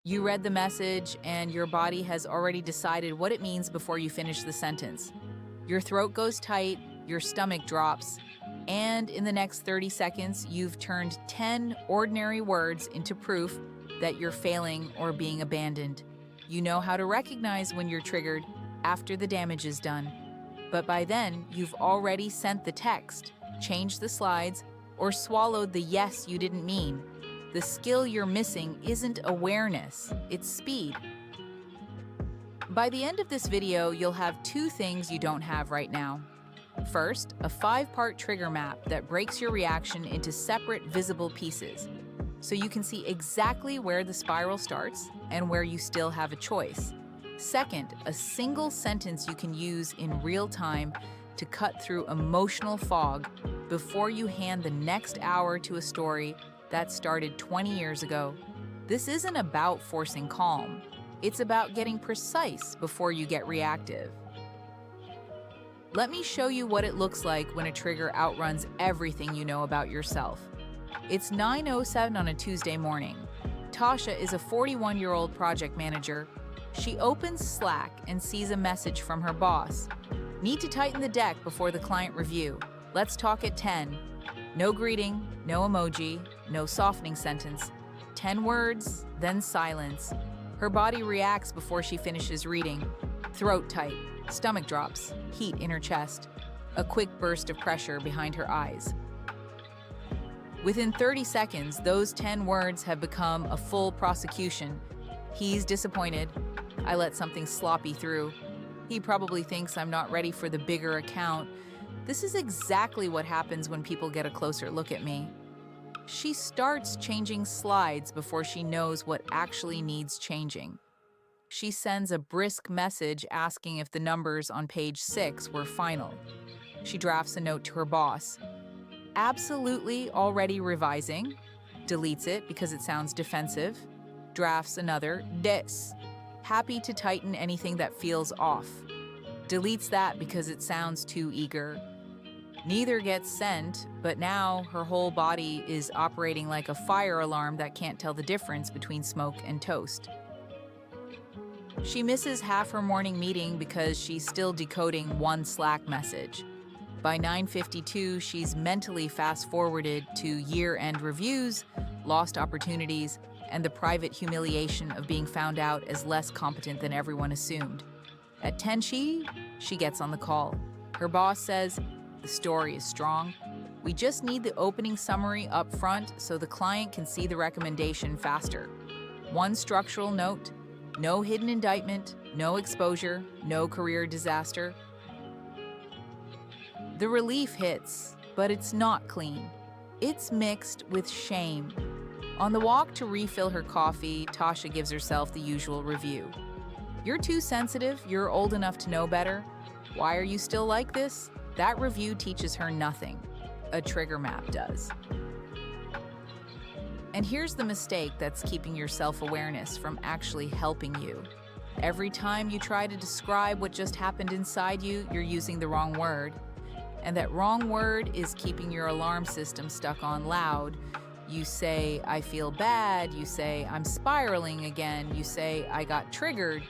You read the message, and your body has already decided what it means before you finish the sentence. Your throat goes tight, your stomach drops, and in the next 30 seconds, you've turned 10 ordinary words into proof that you're failing or being abandoned. You know how to recognize when you're triggered after the damage is done. But by then, you've already sent the text, changed the slides, or swallowed the yes you didn't mean. The skill you're missing isn't awareness, it's speed. By the end of this video, you'll have two things you don't have right now. First, a 5-part trigger map that breaks your reaction into separate visible pieces, so you can see exactly where the spiral starts and where you still have a choice. Second, a single sentence you can use in real time to cut through emotional fog before you hand the next hour to a story that started 20 years ago. This isn't about forcing calm. It's about getting precise before you get reactive. Let me show you what it looks like when a trigger outruns everything you know about yourself. It's 9:07 on a Tuesday morning. Tasha is a 41-year-old project manager. She opens Slack and sees a message from her boss. Need to tighten the deck before the client review. Let's talk at 10. No greeting, no emoji, no softening sentence. 10 words, then silence. Her body reacts before she finishes reading. Throat tight, stomach drops, heat in her chest. A quick burst of pressure behind her eyes. Within 30 seconds, those 10 words have become a full prosecution. He's disappointed. I let something sloppy through. He probably thinks I'm not ready for the bigger account. This is exactly what happens when people get a closer look at me. She starts changing slides before she knows what actually needs changing. She sends a brisk message asking if the numbers on page 6 were final. She drafts a note to her boss. Absolutely already revising. Deletes it because it sounds defensive. Drafts another, des. Happy to tighten anything that feels off. Deletes that because it sounds too eager. Neither gets sent, but now her whole body is operating like a fire alarm that can't tell the difference between smoke and toast. She misses half her morning meeting because she's still decoding one Slack message. By 9:52, she's mentally fast-forwarded to year-end reviews, lost opportunities, and the private humiliation of being found out as less competent than everyone assumed. At 10, she gets on the call. Her boss says, "The story is strong. We just need the opening summary up front so the client can see the recommendation faster. One structural note, no hidden indictment, no exposure, no career disaster." The relief hits, but it's not clean. It's mixed with shame. On the walk to refill her coffee, Tasha gives herself the usual review. "You're too sensitive, you're old enough to know better. Why are you still like this?" That review teaches her nothing. A trigger map does. And here's the mistake that's keeping your self-awareness from actually helping you. Every time you try to describe what just happened inside you, you're using the wrong word. And that wrong word is keeping your alarm system stuck on loud. You say, "I feel bad." You say, "I'm spiraling again." You say, "I got triggered."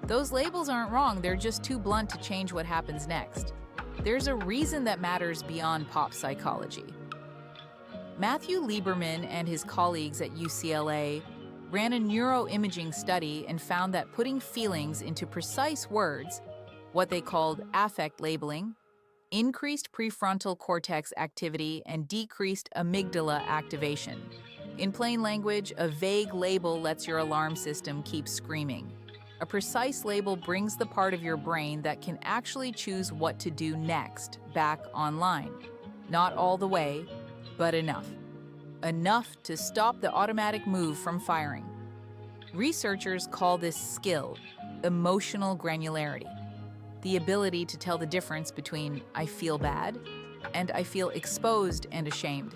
Those labels aren't wrong, they're just too blunt to change what happens next. There's a reason that matters beyond pop psychology. Matthew Lieberman and his colleagues at UCLA ran a neuroimaging study and found that putting feelings into precise words, what they called affect labeling, increased prefrontal cortex activity and decreased amygdala activation. In plain language, a vague label lets your alarm system keep screaming. A precise label brings the part of your brain that can actually choose what to do next back online. Not all the way, but enough. Enough to stop the automatic move from firing. Researchers call this skill emotional granularity, the ability to tell the difference between "I feel bad" and "I feel exposed and ashamed."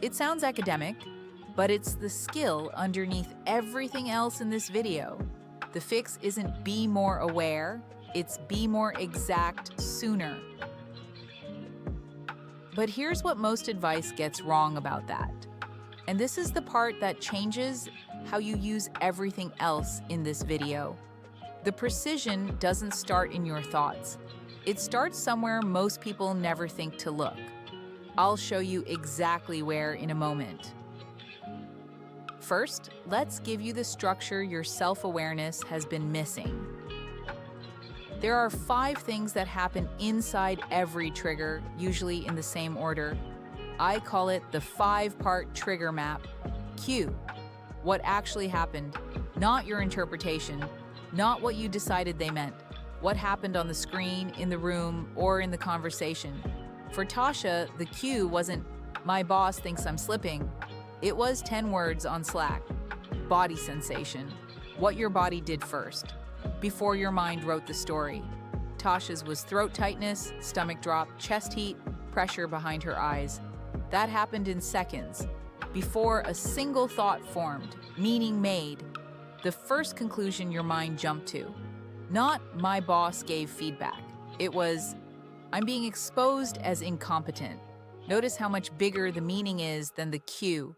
It sounds academic, but it's the skill underneath everything else in this video. The fix isn't be more aware, it's be more exact sooner. But here's what most advice gets wrong about that. And this is the part that changes how you use everything else in this video. The precision doesn't start in your thoughts. It starts somewhere most people never think to look. I'll show you exactly where in a moment. First, let's give you the structure your self-awareness has been missing. There are 5 things that happen inside every trigger, usually in the same order. I call it the 5-part trigger map. Q. What actually happened, not your interpretation, not what you decided they meant. What happened on the screen, in the room, or in the conversation. For Tasha, the Q wasn't, "My boss thinks I'm slipping." It was 10 words on Slack. Body sensation. What your body did first, before your mind wrote the story. Tasha's was throat tightness, stomach drop, chest heat, pressure behind her eyes. That happened in seconds, before a single thought formed, meaning made. The first conclusion your mind jumped to. Not, "My boss gave feedback." It was, "I'm being exposed as incompetent." Notice how much bigger the meaning is than the cue.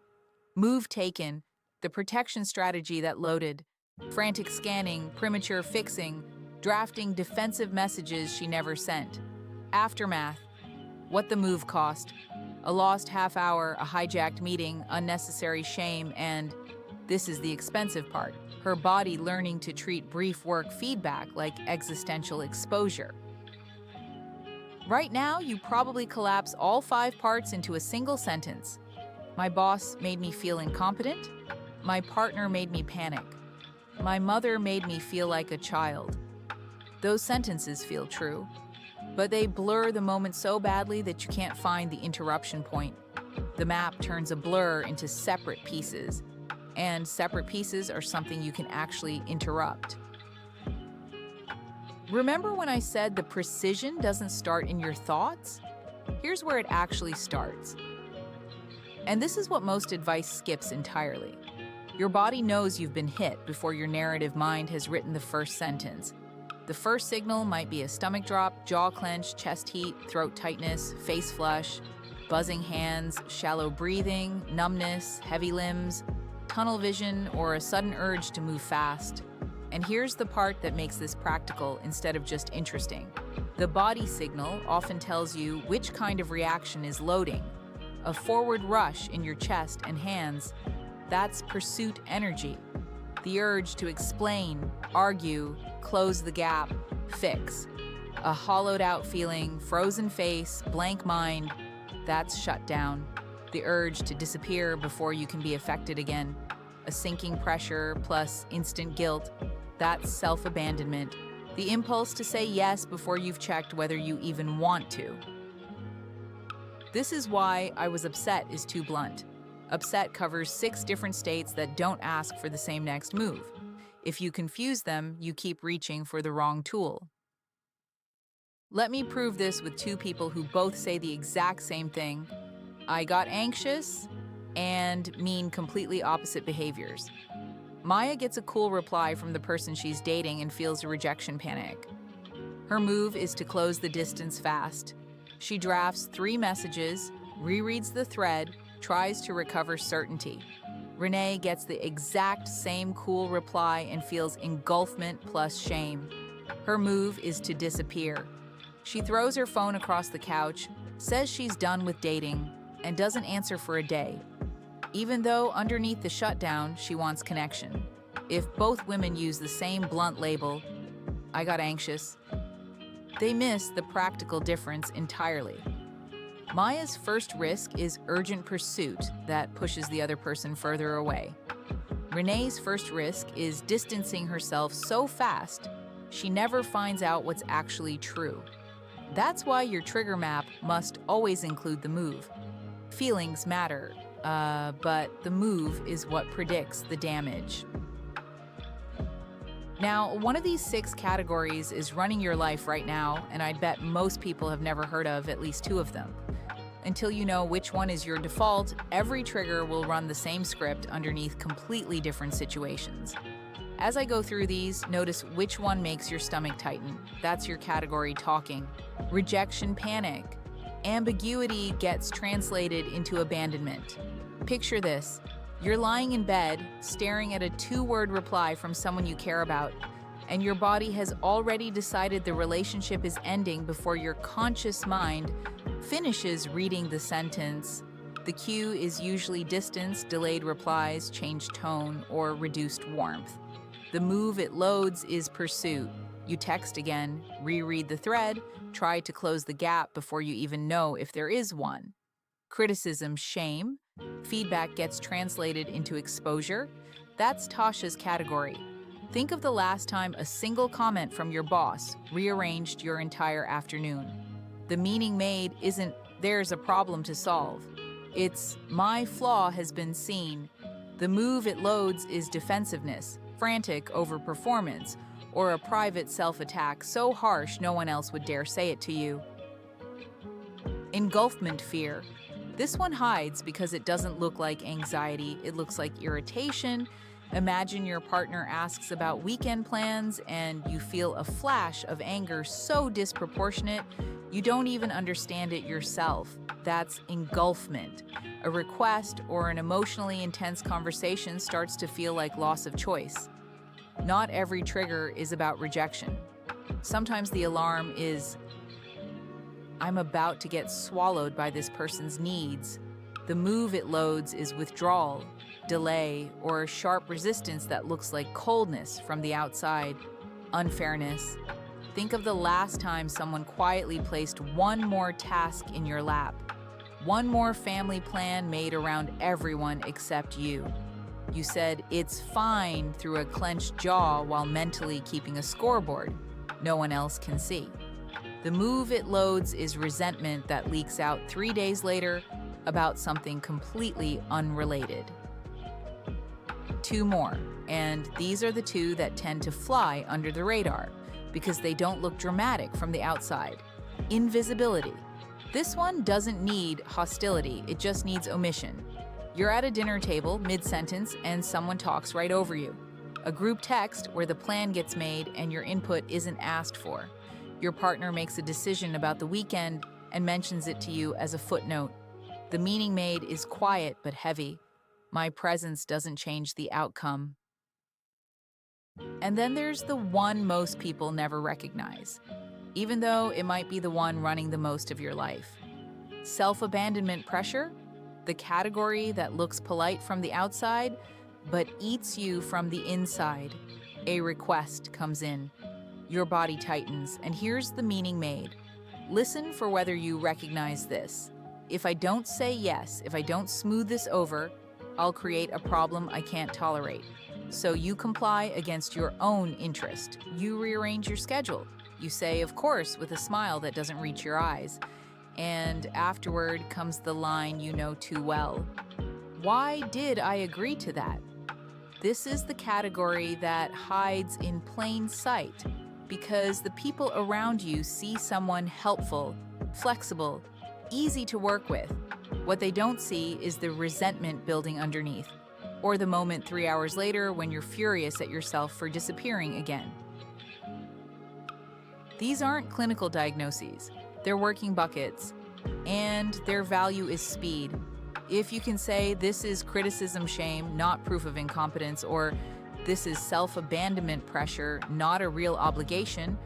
Move taken, the protection strategy that loaded. Frantic scanning, premature fixing, drafting defensive messages she never sent. Aftermath, what the move cost. A lost half hour, a hijacked meeting, unnecessary shame, and this is the expensive part, her body learning to treat brief work feedback like existential exposure. Right now, you probably collapse all 5 parts into a single sentence. My boss made me feel incompetent. My partner made me panic. My mother made me feel like a child. Those sentences feel true, but they blur the moment so badly that you can't find the interruption point. The map turns a blur into separate pieces, and separate pieces are something you can actually interrupt. Remember when I said the precision doesn't start in your thoughts? Here's where it actually starts. And this is what most advice skips entirely. Your body knows you've been hit before your narrative mind has written the first sentence. The first signal might be a stomach drop, jaw clench, chest heat, throat tightness, face flush, buzzing hands, shallow breathing, numbness, heavy limbs, tunnel vision, or a sudden urge to move fast. And here's the part that makes this practical instead of just interesting. The body signal often tells you which kind of reaction is loading. A forward rush in your chest and hands, that's pursuit energy. The urge to explain, argue, close the gap, fix. A hollowed out feeling, frozen face, blank mind, that's shutdown. The urge to disappear before you can be affected again. A sinking pressure plus instant guilt, that's self-abandonment. The impulse to say yes before you've checked whether you even want to. This is why I was upset is too blunt. Upset covers 6 different states that don't ask for the same next move. If you confuse them, you keep reaching for the wrong tool. Let me prove this with 2 people who both say the exact same thing. I got anxious and mean completely opposite behaviors. Maya gets a cool reply from the person she's dating and feels a rejection panic. Her move is to close the distance fast. She drafts 3 messages, rereads the thread, tries to recover certainty. Renee gets the exact same cool reply and feels engulfment plus shame. Her move is to disappear. She throws her phone across the couch, says she's done with dating, and doesn't answer for a day. Even though underneath the shutdown, she wants connection. If both women use the same blunt label, "I got anxious," they miss the practical difference entirely. Maya's first risk is urgent pursuit that pushes the other person further away. Renee's first risk is distancing herself so fast, she never finds out what's actually true. That's why your trigger map must always include the move. Feelings matter, but the move is what predicts the damage. Now, one of these 6 categories is running your life right now, and I'd bet most people have never heard of at least 2 of them. Until you know which one is your default, every trigger will run the same script underneath completely different situations. As I go through these, notice which one makes your stomach tighten. That's your category talking. Rejection panic. Ambiguity gets translated into abandonment. Picture this. You're lying in bed, staring at a two-word reply from someone you care about, and your body has already decided the relationship is ending before your conscious mind finishes reading the sentence. The cue is usually distance, delayed replies, changed tone, or reduced warmth. The move it loads is pursuit. You text again, reread the thread, try to close the gap before you even know if there is one. Criticism, shame. Feedback gets translated into exposure. That's Tasha's category. Think of the last time a single comment from your boss rearranged your entire afternoon. The meaning made isn't "there's a problem to solve." It's "my flaw has been seen." The move it loads is defensiveness, frantic over performance, or a private self-attack so harsh no one else would dare say it to you. Engulfment fear. This one hides because it doesn't look like anxiety, it looks like irritation. Imagine your partner asks about weekend plans and you feel a flash of anger so disproportionate you don't even understand it yourself. That's engulfment. A request or an emotionally intense conversation starts to feel like loss of choice. Not every trigger is about rejection. Sometimes the alarm is, "I'm about to get swallowed by this person's needs." The move it loads is withdrawal, delay, or sharp resistance that looks like coldness from the outside. Unfairness. Think of the last time someone quietly placed one more task in your lap. One more family plan made around everyone except you. You said "it's fine" through a clenched jaw while mentally keeping a scoreboard no one else can see. The move it loads is resentment that leaks out 3 days later about something completely unrelated. Two more, and these are the two that tend to fly under the radar because they don't look dramatic from the outside. Invisibility. This one doesn't need hostility, it just needs omission. You're at a dinner table mid-sentence and someone talks right over you. A group text where the plan gets made and your input isn't asked for. Your partner makes a decision about the weekend and mentions it to you as a footnote. The meaning made is quiet but heavy. My presence doesn't change the outcome. And then there's the one most people never recognize, even though it might be the one running the most of your life. Self-abandonment pressure, the category that looks polite from the outside, but eats you from the inside. A request comes in. Your body tightens, and here's the meaning made. Listen for whether you recognize this. If I don't say yes, if I don't smooth this over, I'll create a problem I can't tolerate. So you comply against your own interest. You rearrange your schedule. You say, "of course," with a smile that doesn't reach your eyes. And afterward comes the line you know too well. Why did I agree to that? This is the category that hides in plain sight because the people around you see someone helpful, flexible, easy to work with. What they don't see is the resentment building underneath, or the moment 3 hours later when you're furious at yourself for disappearing again. These aren't clinical diagnoses, they're working buckets, and their value is speed. If you can say this is criticism shame, not proof of incompetence, or this is self-abandonment pressure, not a real obligation,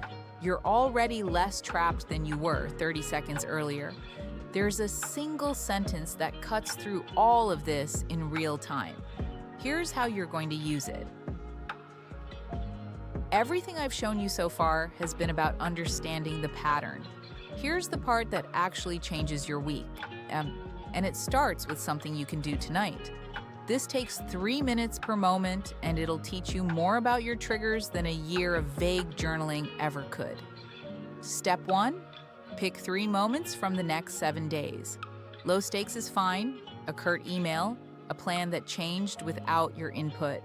you're already less trapped than you were 30 seconds earlier. There's a single sentence that cuts through all of this in real time. Here's how you're going to use it. Everything I've shown you so far has been about understanding the pattern. Here's the part that actually changes your week. And it starts with something you can do tonight. This takes 3 minutes per moment, and it'll teach you more about your triggers than a year of vague journaling ever could. Step 1. Pick 3 moments from the next 7 days. Low stakes is fine. A curt email, a plan that changed without your input,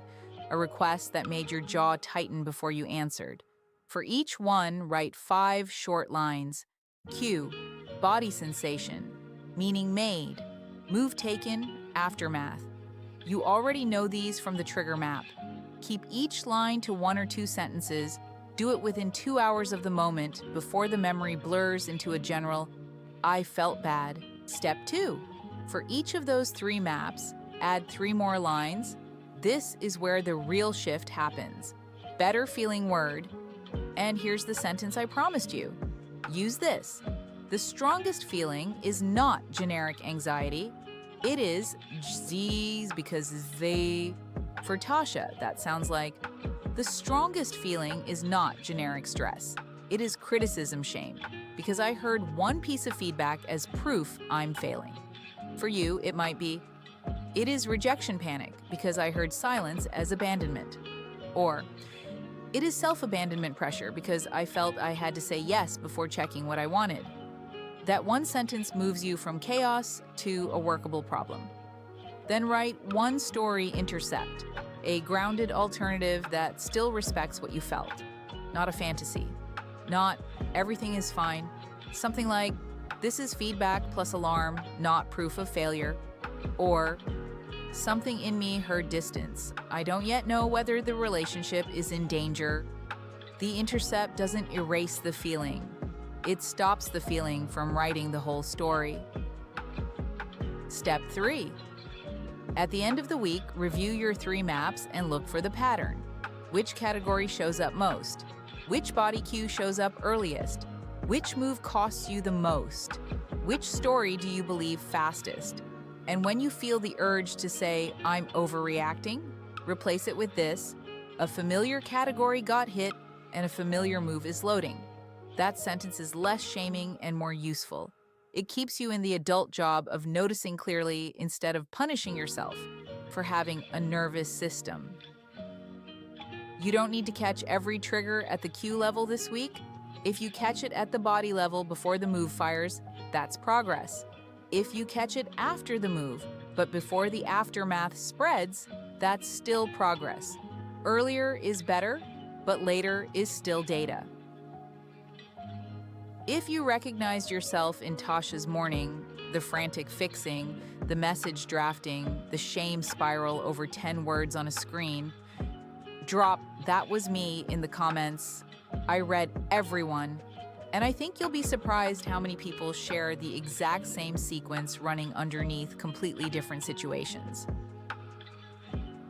a request that made your jaw tighten before you answered. For each one, write 5 short lines. Cue, body sensation, meaning made, move taken, aftermath. You already know these from the trigger map. Keep each line to 1 or 2 sentences. Do it within 2 hours of the moment before the memory blurs into a general, "I felt bad." Step 2. For each of those 3 maps, Add 3 more lines. This is where the real shift happens. Better feeling word. And here's the sentence I promised you. Use this. The strongest feeling is not generic anxiety. It is Z's because they. For Tasha, that sounds like the strongest feeling is not generic stress. It is criticism shame because I heard one piece of feedback as proof I'm failing. For you, it might be, it is rejection panic because I heard silence as abandonment. Or, it is self-abandonment pressure because I felt I had to say yes before checking what I wanted. That one sentence moves you from chaos to a workable problem. Then write one story intercept, a grounded alternative that still respects what you felt, not a fantasy. Not everything is fine. Something like, this is feedback plus alarm, not proof of failure. Or, something in me heard distance. I don't yet know whether the relationship is in danger. The intercept doesn't erase the feeling. It stops the feeling from writing the whole story. Step 3. At the end of the week, review your 3 maps and look for the pattern. Which category shows up most? Which body cue shows up earliest? Which move costs you the most? Which story do you believe fastest? And when you feel the urge to say, I'm overreacting, replace it with this: a familiar category got hit and a familiar move is loading. That sentence is less shaming and more useful. It keeps you in the adult job of noticing clearly instead of punishing yourself for having a nervous system. You don't need to catch every trigger at the cue level this week. If you catch it at the body level before the move fires, that's progress. If you catch it after the move, but before the aftermath spreads, that's still progress. Earlier is better, but later is still data. If you recognized yourself in Tasha's morning, the frantic fixing, the message drafting, the shame spiral over 10 words on a screen, drop "that was me" in the comments. I read everyone, and I think you'll be surprised how many people share the exact same sequence running underneath completely different situations.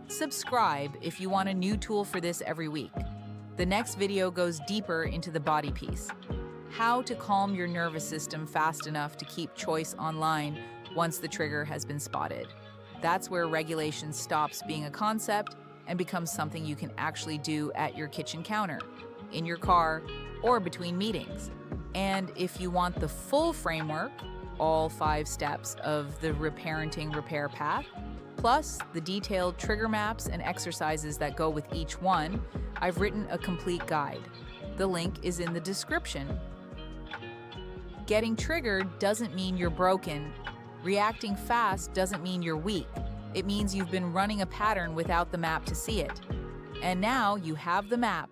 Subscribe if you want a new tool for this every week. The next video goes deeper into the body piece. How to calm your nervous system fast enough to keep choice online once the trigger has been spotted. That's where regulation stops being a concept and becomes something you can actually do at your kitchen counter, in your car, or between meetings. And if you want the full framework, all 5 steps of the Reparenting repair path, plus the detailed trigger maps and exercises that go with each one, I've written a complete guide. The link is in the description. Getting triggered doesn't mean you're broken. Reacting fast doesn't mean you're weak. It means you've been running a pattern without the map to see it. And now you have the map.